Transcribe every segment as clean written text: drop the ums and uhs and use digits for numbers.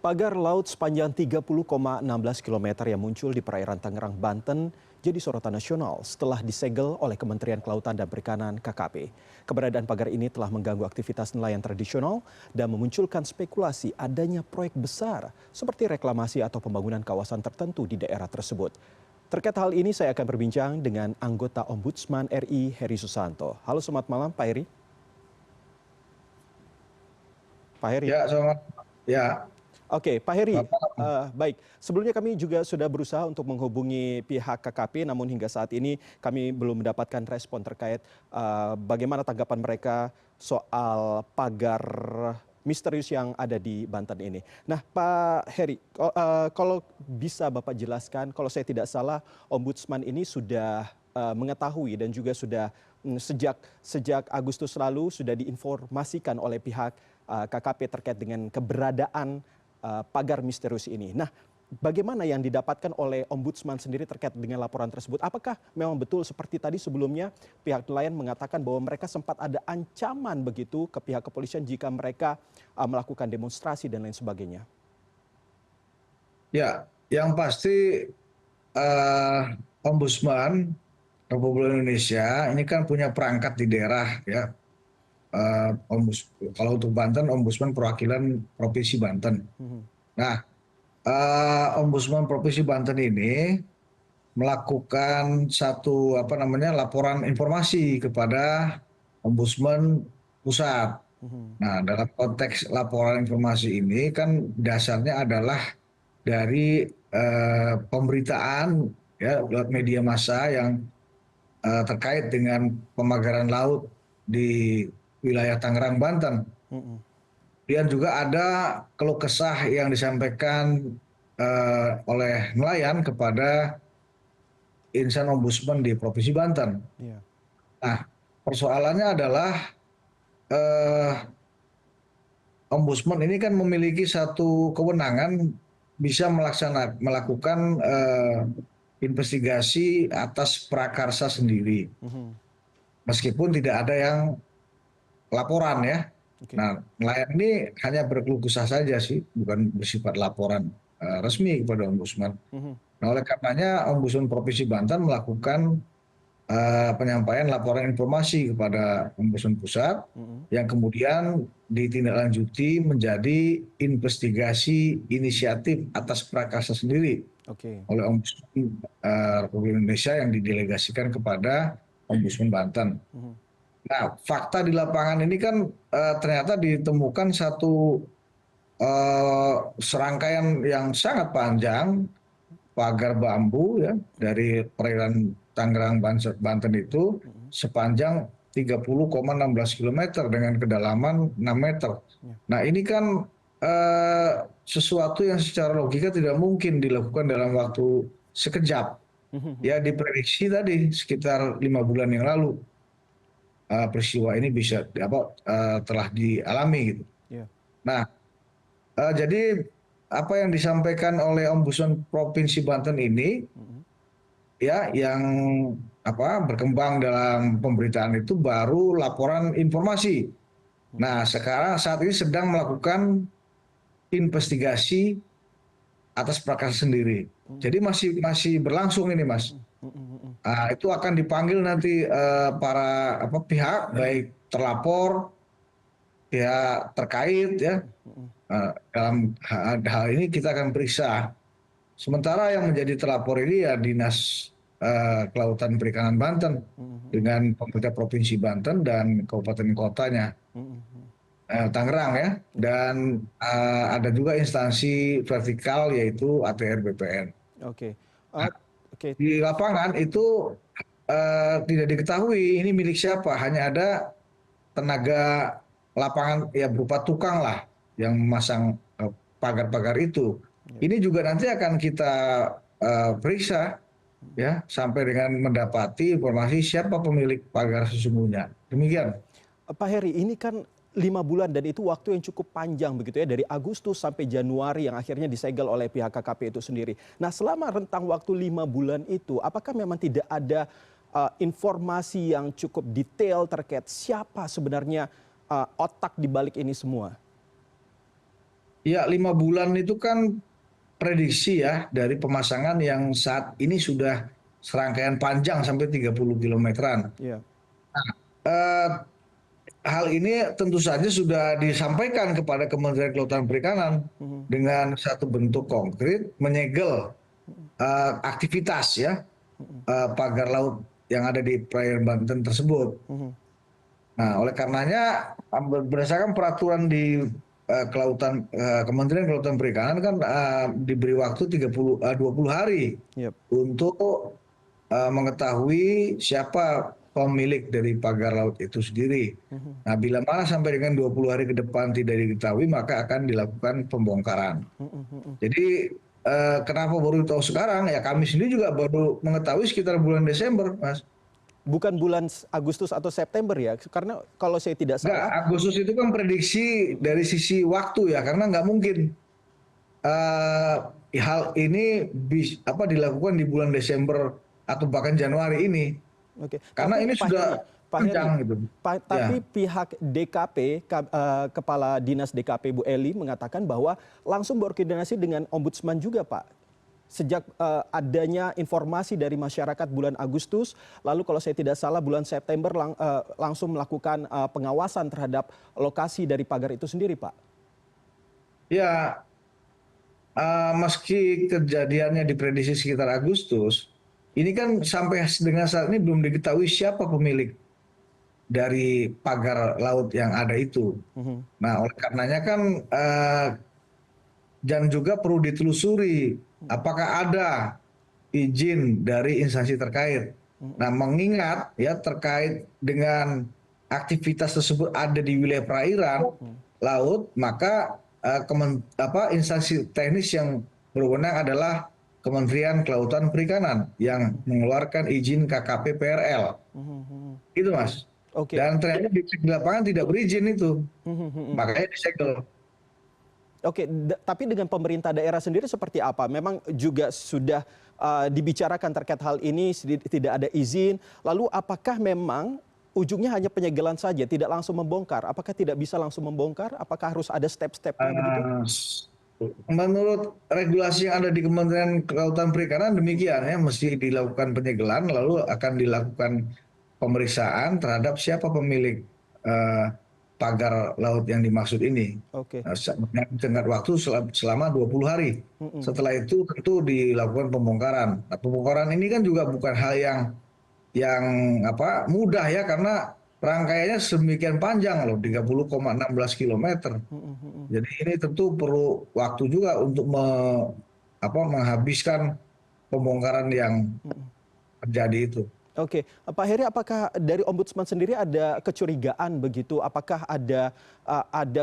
Pagar laut sepanjang 30,16 km yang muncul di perairan Tangerang, Banten jadi sorotan nasional setelah disegel oleh Kementerian Kelautan dan Perikanan (KKP). Keberadaan pagar ini telah mengganggu aktivitas nelayan tradisional dan memunculkan spekulasi adanya proyek besar seperti reklamasi atau pembangunan kawasan tertentu di daerah tersebut. Terkait hal ini saya akan berbincang dengan anggota Ombudsman RI Heri Susanto. Halo, selamat malam Pak Heri. Pak Heri. Ya, selamat. Ya, Oke, Pak Heri, Bapak. baik. Sebelumnya kami juga sudah berusaha untuk menghubungi pihak KKP, namun hingga saat ini kami belum mendapatkan respon terkait bagaimana tanggapan mereka soal pagar misterius yang ada di Banten ini. Nah, Pak Heri, kalau bisa Bapak jelaskan, kalau saya tidak salah, Ombudsman ini sudah mengetahui dan juga sudah sejak Agustus lalu sudah diinformasikan oleh pihak KKP terkait dengan keberadaan pagar misterius ini. Nah, bagaimana yang didapatkan oleh Ombudsman sendiri terkait dengan laporan tersebut? Apakah memang betul seperti tadi sebelumnya pihak nelayan mengatakan bahwa mereka sempat ada ancaman begitu ke pihak kepolisian jika mereka melakukan demonstrasi dan lain sebagainya? Ya, yang pasti Ombudsman Republik Indonesia ini kan punya perangkat di daerah ya. Kalau untuk Banten, Ombudsman perwakilan Provinsi Banten. Nah, Ombudsman Provinsi Banten ini melakukan satu laporan informasi kepada Ombudsman Pusat. Nah, dalam konteks laporan informasi ini kan dasarnya adalah dari pemberitaan ya lewat media massa yang terkait dengan pemagaran laut di wilayah Tangerang, Banten. Dan juga ada keluh kesah yang disampaikan oleh nelayan kepada insan ombudsman di Provinsi Banten. Nah, persoalannya adalah ombudsman ini kan memiliki satu kewenangan bisa melakukan investigasi atas prakarsa sendiri, meskipun tidak ada yang laporan ya. Nah, nelayan ini hanya berkeluh kesah saja sih, bukan bersifat laporan resmi kepada ombudsman. Nah, oleh karenanya Ombudsman Provinsi Banten melakukan penyampaian laporan informasi kepada Ombudsman Pusat yang kemudian ditindaklanjuti menjadi investigasi inisiatif atas prakarsa sendiri oleh Ombudsman Republik Indonesia yang didelegasikan kepada Ombudsman Banten. Nah, fakta di lapangan ini kan ternyata ditemukan satu serangkaian yang sangat panjang pagar bambu ya dari perairan Tangerang, Banten itu sepanjang 30,16 km dengan kedalaman 6 meter. Nah, ini kan sesuatu yang secara logika tidak mungkin dilakukan dalam waktu sekejap. Ya, diprediksi tadi sekitar 5 bulan yang lalu peristiwa ini bisa telah dialami gitu. Nah, jadi apa yang disampaikan oleh Ombudsman Provinsi Banten ini ya yang berkembang dalam pemberitaan itu baru laporan informasi. Nah, sekarang saat ini sedang melakukan investigasi atas prakarsa sendiri. Jadi masih berlangsung ini, Mas. Itu akan dipanggil nanti para pihak baik terlapor, pihak terkait ya. Dalam hal ini kita akan periksa. Sementara yang menjadi terlapor ini ya Dinas Kelautan Perikanan Banten dengan pemerintah Provinsi Banten dan kabupaten kotanya Tangerang ya, dan ada juga instansi vertikal yaitu ATR BPN. Di lapangan itu tidak diketahui ini milik siapa, hanya ada tenaga lapangan ya berupa tukang lah yang memasang pagar-pagar itu. Ini juga nanti akan kita periksa ya sampai dengan mendapati informasi siapa pemilik pagar sesungguhnya. Demikian. Pak Heri, ini kan 5 bulan dan itu waktu yang cukup panjang begitu ya, dari Agustus sampai Januari yang akhirnya disegel oleh pihak KKP itu sendiri. Nah, selama rentang waktu 5 bulan itu, apakah memang tidak ada informasi yang cukup detail terkait siapa sebenarnya otak di balik ini semua? Ya, 5 bulan itu kan prediksi ya dari pemasangan yang saat ini sudah serangkaian panjang sampai 30 kilometeran. Iya. Eh, Hal ini tentu saja sudah disampaikan kepada Kementerian Kelautan Perikanan Mhm, dengan satu bentuk konkret menyegel aktivitas ya mhm, pagar laut yang ada di perairan Banten tersebut. mhm. Nah, oleh karenanya berdasarkan peraturan di Kementerian Kelautan Perikanan kan diberi waktu 20 hari Yap. untuk mengetahui siapa pemilik dari pagar laut itu sendiri. Mhm, Nah, bila mana sampai dengan 20 hari ke depan tidak diketahui, maka akan dilakukan pembongkaran. mhm, mhm. Jadi kenapa baru tahu sekarang? Ya kami sendiri juga baru mengetahui sekitar bulan Desember, Mas. Bukan bulan Agustus atau September ya? Karena kalau saya tidak Enggak, salah. Agustus itu kan prediksi dari sisi waktu ya, karena nggak mungkin eh, hal ini dilakukan di bulan Desember atau bahkan Januari ini, Oke, karena tapi ini sudah Pak Heri, panjang gitu. Tapi Ya, pihak DKP, Kepala Dinas DKP Bu Eli mengatakan bahwa langsung berkoordinasi dengan Ombudsman juga, Pak. Sejak adanya informasi dari masyarakat bulan Agustus, lalu kalau saya tidak salah bulan September langsung melakukan pengawasan terhadap lokasi dari pagar itu sendiri, Pak. ya, meski kejadiannya diprediksi sekitar Agustus, ini kan sampai dengan saat ini belum diketahui siapa pemilik dari pagar laut yang ada itu. Mhm, Nah, oleh karenanya kan dan juga perlu ditelusuri apakah ada izin dari instansi terkait. mhm, Nah, mengingat ya terkait dengan aktivitas tersebut ada di wilayah perairan mhm, laut, maka instansi teknis yang berwenang adalah Kementerian Kelautan Perikanan yang mhm, mengeluarkan izin KKP PRL. mhm, mhm. Itu, Mas. Oke. Dan ternyata di lapangan tidak berizin itu, Mhm, mhm. makanya disegel. Oke, tapi dengan pemerintah daerah sendiri seperti apa? Memang juga sudah dibicarakan terkait hal ini, tidak ada izin. Lalu apakah memang ujungnya hanya penyegelan saja, tidak langsung membongkar? Apakah tidak bisa langsung membongkar? Apakah harus ada step-stepnya begitu? Eh, Menurut regulasi yang ada di Kementerian Kelautan Perikanan demikian ya, mesti dilakukan penyegelan, lalu akan dilakukan pemeriksaan terhadap siapa pemilik eh, pagar laut yang dimaksud ini. Oke. Dengan tenggat waktu selama 20 hari. Mm-mm. Setelah itu tentu dilakukan pembongkaran. Nah, pembongkaran ini kan juga bukan hal yang mudah ya, karena rangkaiannya sedemikian panjang loh, 30,16 kilometer. Mm-mm, mm-mm. Jadi ini tentu perlu waktu juga untuk menghabiskan pembongkaran yang Mm-mm. terjadi itu. Oke, Pak Heri, apakah dari Ombudsman sendiri ada kecurigaan begitu? Apakah ada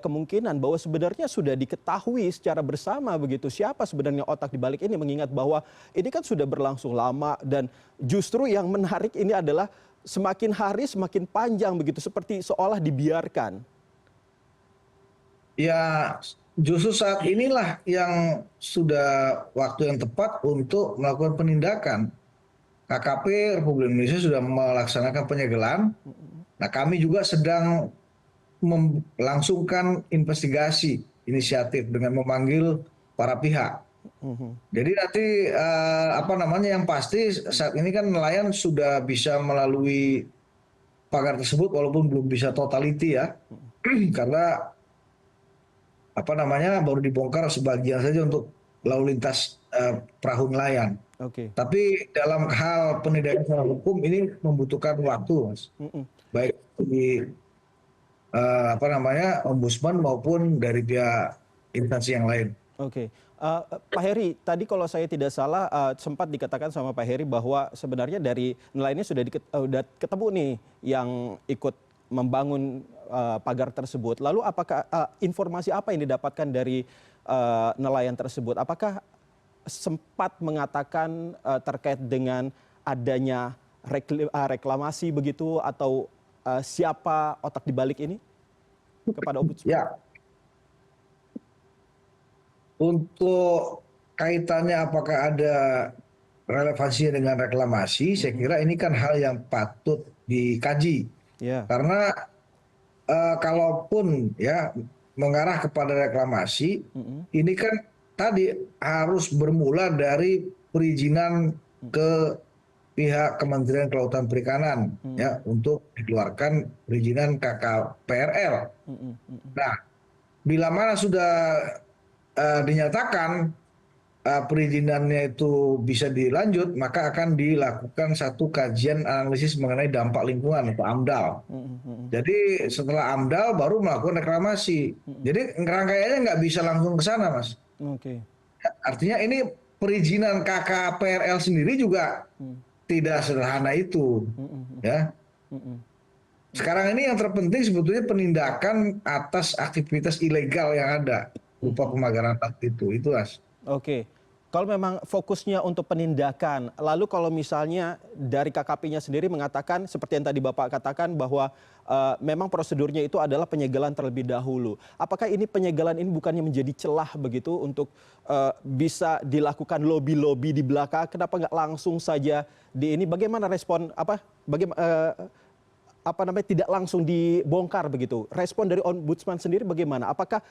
kemungkinan bahwa sebenarnya sudah diketahui secara bersama begitu siapa sebenarnya otak di balik ini? Mengingat bahwa ini kan sudah berlangsung lama dan justru yang menarik ini adalah semakin hari semakin panjang begitu, seperti seolah dibiarkan. Ya, justru saat inilah yang sudah waktu yang tepat untuk melakukan penindakan. KKP Republik Indonesia sudah melaksanakan penyegelan. Mm-mm, Nah, kami juga sedang melangsungkan investigasi inisiatif dengan memanggil para pihak. mhm, Jadi nanti yang pasti saat ini kan nelayan sudah bisa melalui pagar tersebut walaupun belum bisa totality ya, mhm. karena baru dibongkar sebagian saja untuk lalu lintas perahu nelayan. Oke. Tapi dalam hal penindakan secara hukum ini membutuhkan waktu, Mas. Mm-mm. Baik di ombudsman maupun dari pihak instansi yang lain. Oke. Pak Heri, tadi kalau saya tidak salah sempat dikatakan sama Pak Heri bahwa sebenarnya dari nelayannya sudah ketemu nih yang ikut membangun pagar tersebut. Lalu apakah informasi apa yang didapatkan dari nelayan tersebut? Apakah sempat mengatakan terkait dengan adanya reklamasi begitu atau siapa otak di balik ini kepada Ombudsman? Ya, untuk kaitannya apakah ada relevansinya dengan reklamasi, saya Mhm. kira ini kan hal yang patut dikaji. Ya. Karena kalaupun ya mengarah kepada reklamasi, Mm-mm. ini kan tadi harus bermula dari perizinan ke pihak Kementerian Kelautan Perikanan Mm-mm. ya untuk dikeluarkan perizinan KKPRL. Mm-mm. Mm-mm. Nah, bila mana sudah dinyatakan perizinannya itu bisa dilanjut, maka akan dilakukan satu kajian analisis mengenai dampak lingkungan atau AMDAL. Mm-mm. Mm-mm. Jadi setelah AMDAL baru melakukan reklamasi. Mm-mm. Jadi rangkaiannya nggak bisa langsung ke sana, Mas. Oke. Artinya ini perizinan KKPRL sendiri juga Mm. tidak sederhana itu, Mm-mm. ya. Mm-mm. Sekarang ini yang terpenting sebetulnya penindakan atas aktivitas ilegal yang ada berupa Mm-mm. pemagaran laut itu, Mas. Oke, kalau memang fokusnya untuk penindakan, lalu kalau misalnya dari KKP-nya sendiri mengatakan seperti yang tadi Bapak katakan bahwa memang prosedurnya itu adalah penyegelan terlebih dahulu. Apakah ini penyegelan ini bukannya menjadi celah begitu untuk bisa dilakukan lobby-lobby di belakang? Kenapa nggak langsung saja di ini? Bagaimana respon apa namanya tidak langsung dibongkar begitu? Respon dari Ombudsman sendiri bagaimana? Apakah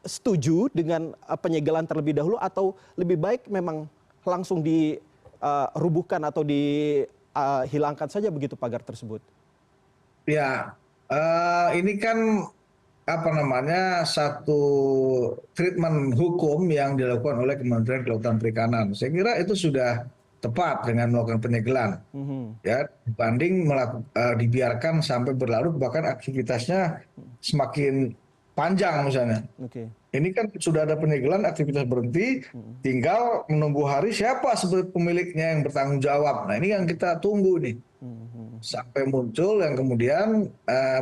setuju dengan penyegelan terlebih dahulu atau lebih baik memang langsung dirubuhkan atau dihilangkan saja begitu pagar tersebut? Ya, ini kan apa namanya satu treatment hukum yang dilakukan oleh Kementerian Kelautan Perikanan. Saya kira itu sudah tepat dengan melakukan penyegelan, Mhm. ya dibanding dibiarkan sampai berlarut bahkan aktivitasnya semakin panjang misalnya. Oke. Ini kan sudah ada penyegelan, aktivitas berhenti, Mhm. tinggal menunggu hari siapa sebetulnya pemiliknya yang bertanggung jawab. Nah ini yang kita tunggu nih Mhm. sampai muncul yang kemudian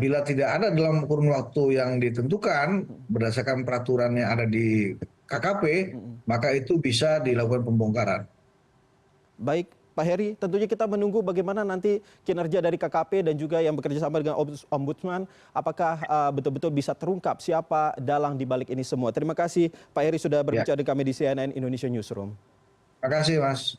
bila tidak ada dalam kurun waktu yang ditentukan berdasarkan peraturan yang ada di KKP, Mhm. maka itu bisa dilakukan pembongkaran. Baik, Pak Heri, tentunya kita menunggu bagaimana nanti kinerja dari KKP dan juga yang bekerja sama dengan Ombudsman, apakah betul-betul bisa terungkap siapa dalang di balik ini semua. Terima kasih Pak Heri sudah Ya, berbicara dengan kami di CNN Indonesia Newsroom. terima kasih Mas.